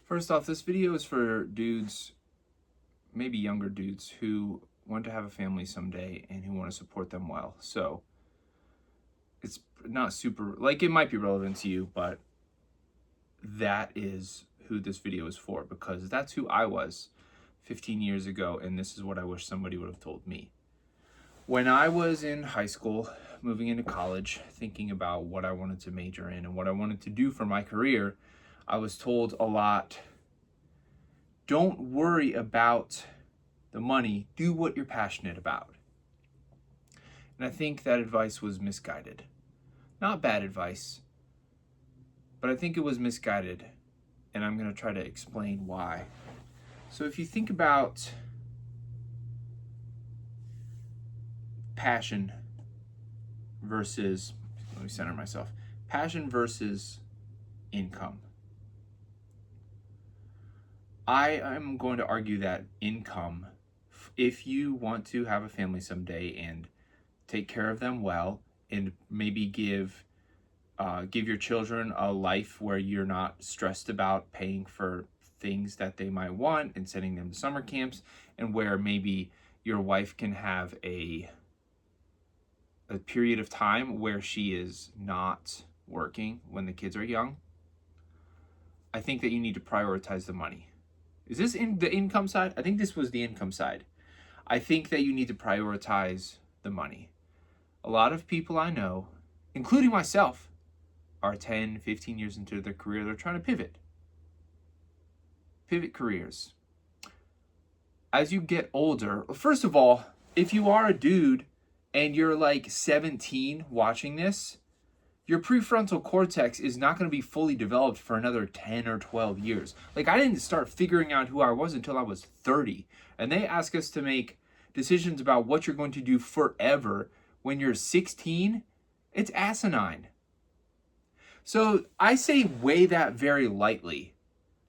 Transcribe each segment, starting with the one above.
First off, this video is for dudes, maybe younger dudes, who want to have a family someday and who want to support them well. So it's not super, like, it might be relevant to you, but that is who this video is for, because that's who I was 15 years ago, and this is what I wish somebody would have told me. When I was in high school, moving into college, thinking about what I wanted to major in and what I wanted to do for my career, I was told a lot: don't worry about the money, do what you're passionate about. And I think that advice was misguided. Not bad advice, but I think it was misguided, and I'm going to try to explain why. So if you think about passion versus, let me center myself, passion versus income. I am going to argue that income, if you want to have a family someday and take care of them well, and maybe give your children a life where you're not stressed about paying for things that they might want and sending them to summer camps, and where maybe your wife can have a period of time where she is not working when the kids are young, I think that you need to prioritize the money. Is this in the income side? I think this was the income side. I think that you need to prioritize the money. A lot of people I know, including myself, are 10, 15 years into their career. They're trying to pivot careers. As you get older, first of all, if you are a dude and you're like 17 watching this, your prefrontal cortex is not going to be fully developed for another 10 or 12 years. Like, I didn't start figuring out who I was until I was 30. And they ask us to make decisions about what you're going to do forever when you're 16. It's asinine. So I say weigh that very lightly.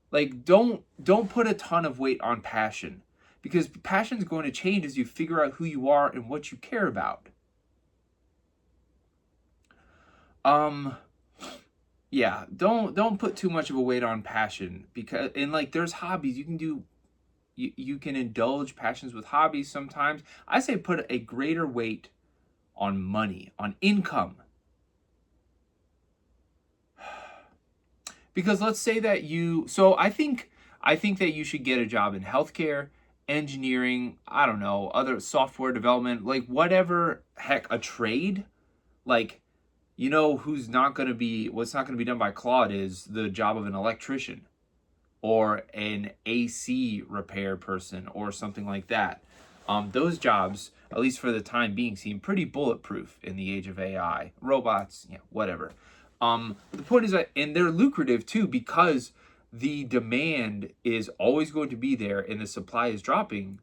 Like, don't put a ton of weight on passion, because passion is going to change as you figure out who you are and what you care about. Yeah, don't put too much of a weight on passion, because, and like, there's hobbies you can do. You can indulge passions with hobbies sometimes. I say put a greater weight on money, on income. Because let's say that I think that you should get a job in healthcare, engineering, I don't know, other software development, like whatever, heck, a trade. Like, what's not going to be done by Claude is the job of an electrician or an AC repair person or something like that. Those jobs, at least for the time being, seem pretty bulletproof in the age of AI. Robots, whatever. The point is that, and they're lucrative too, because the demand is always going to be there and the supply is dropping.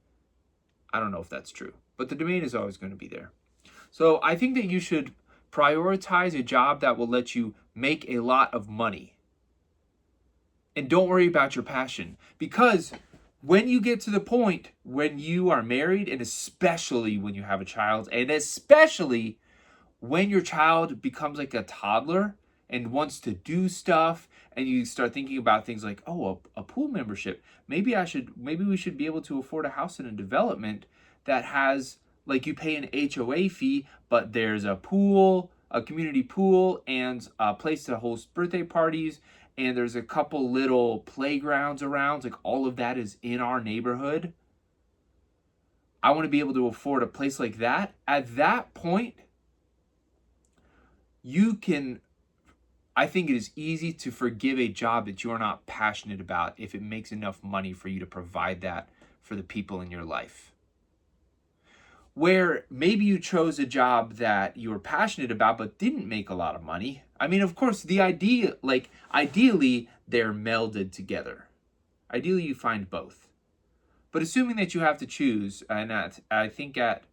I don't know if that's true, but the demand is always going to be there. So I think that you should prioritize a job that will let you make a lot of money. And don't worry about your passion, because when you get to the point when you are married, and especially when you have a child, and especially when your child becomes like a toddler and wants to do stuff, and you start thinking about things like, oh, a pool membership. Maybe we should be able to afford a house in a development that has, like, you pay an HOA fee, but there's a pool, a community pool, and a place to host birthday parties, and there's a couple little playgrounds around. Like, all of that is in our neighborhood. I want to be able to afford a place like that. At that point, I think it is easy to forgive a job that you are not passionate about if it makes enough money for you to provide that for the people in your life. Where maybe you chose a job that you were passionate about but didn't make a lot of money. I mean, of course, ideally they're melded together. Ideally you find both. But assuming that you have to choose, and I think at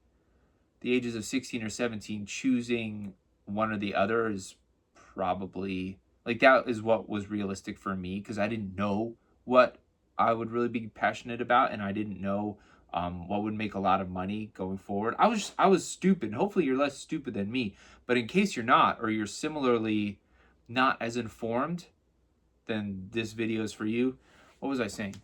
the ages of 16 or 17, choosing one or the other is probably, like, that is what was realistic for me, because I didn't know what I would really be passionate about, and I didn't know what would make a lot of money going forward. I was stupid. Hopefully you're less stupid than me, but in case you're not, or you're similarly not as informed, then this video is for you. what was I saying?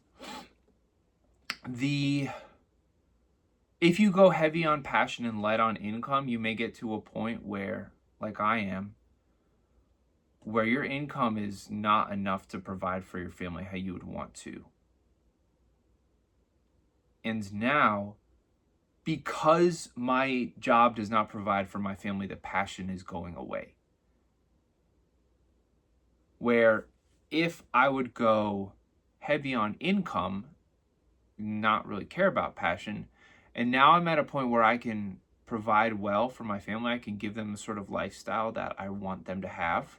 If you go heavy on passion and light on income, you may get to a point where, like I am, where your income is not enough to provide for your family how you would want to. And now, because my job does not provide for my family, the passion is going away. Where if I would go heavy on income, not really care about passion, and now I'm at a point where I can provide well for my family, I can give them the sort of lifestyle that I want them to have,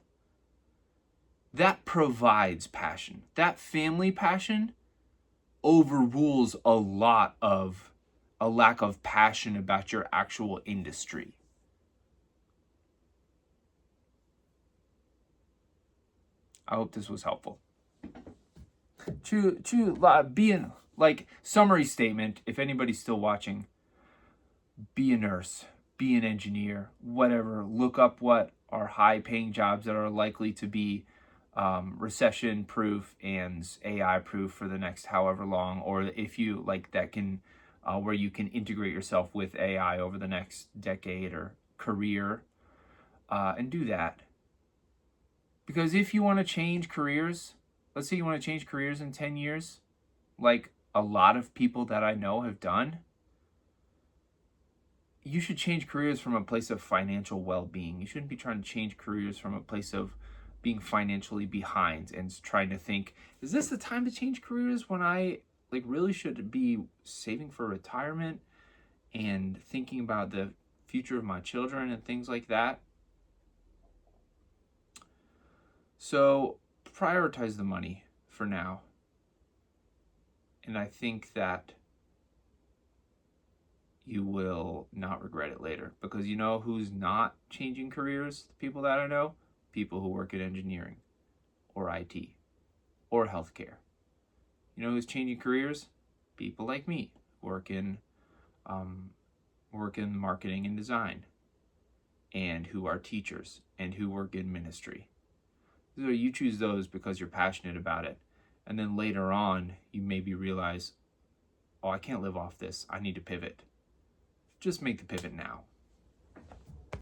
that provides passion. That family passion overrules a lot of a lack of passion about your actual industry. I hope this was helpful. Being like summary statement, if anybody's still watching, be a nurse, be an engineer, whatever. Look up what are high paying jobs that are likely to be recession proof and AI proof for the next however long, or if you like that can where you can integrate yourself with AI over the next decade or career, and do that. Because if you want to change careers, let's say you want to change careers in 10 years, like a lot of people that I know have done, you should change careers from a place of financial well-being. You shouldn't be trying to change careers from a place of being financially behind and trying to think, is this the time to change careers when I like really should be saving for retirement and thinking about the future of my children and things like that? So prioritize the money for now. And I think that you will not regret it later, because you know who's not changing careers? The people that I know, people who work in engineering or IT or healthcare. You know who's changing careers? People like me, work in marketing and design, and who are teachers and who work in ministry. So you choose those because you're passionate about it. And then later on, you maybe realize, oh, I can't live off this. I need to pivot. Just make the pivot now.